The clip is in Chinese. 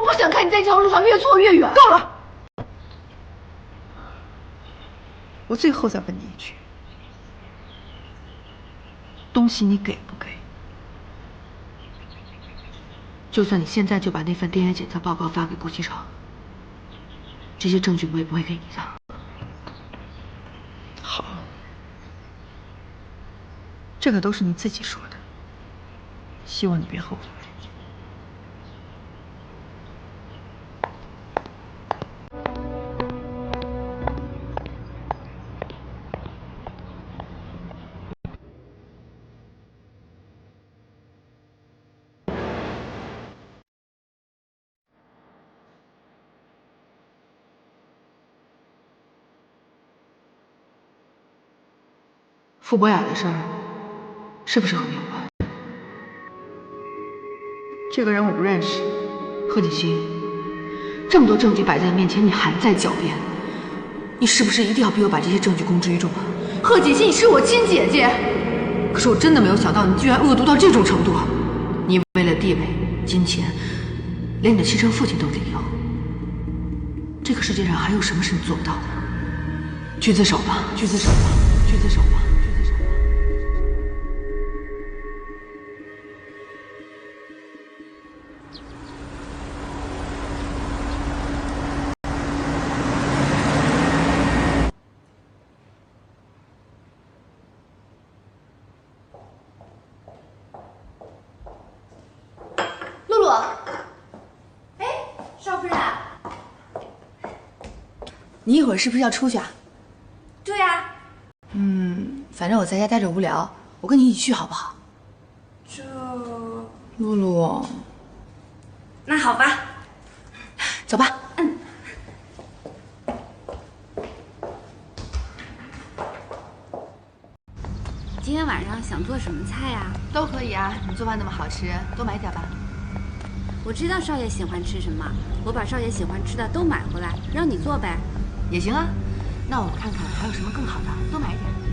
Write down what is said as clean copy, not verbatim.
不想看你在这条路上越错越远。够了！我最后再问你一句，东西你给不给？就算你现在就把那份 DNA 检测报告发给顾西城，这些证据我也不会给你的。好，这个都是你自己说的，希望你别后悔。傅博雅的事儿，是不是和你有关？这个人我不认识。贺锦熙，这么多证据摆在你面前，你还在狡辩，你是不是一定要逼我把这些证据公之于众啊？贺锦熙，你是我亲姐姐，可是我真的没有想到你居然恶毒到这种程度。你为了地位、金钱，连你的亲生父亲都利用。这个世界上还有什么是你做不到的？去自首吧，去自首吧，去自首吧。露露，哎，少夫人，你一会儿是不是要出去啊？对呀。反正我在家待着无聊，我跟你一起去好不好？这，露露，那好吧，走吧。今天晚上想做什么菜呀？都可以啊，你做饭那么好吃，多买点吧。我知道少爷喜欢吃什么，我把少爷喜欢吃的都买回来，让你做呗。也行啊，那我看看还有什么更好的，多买一点。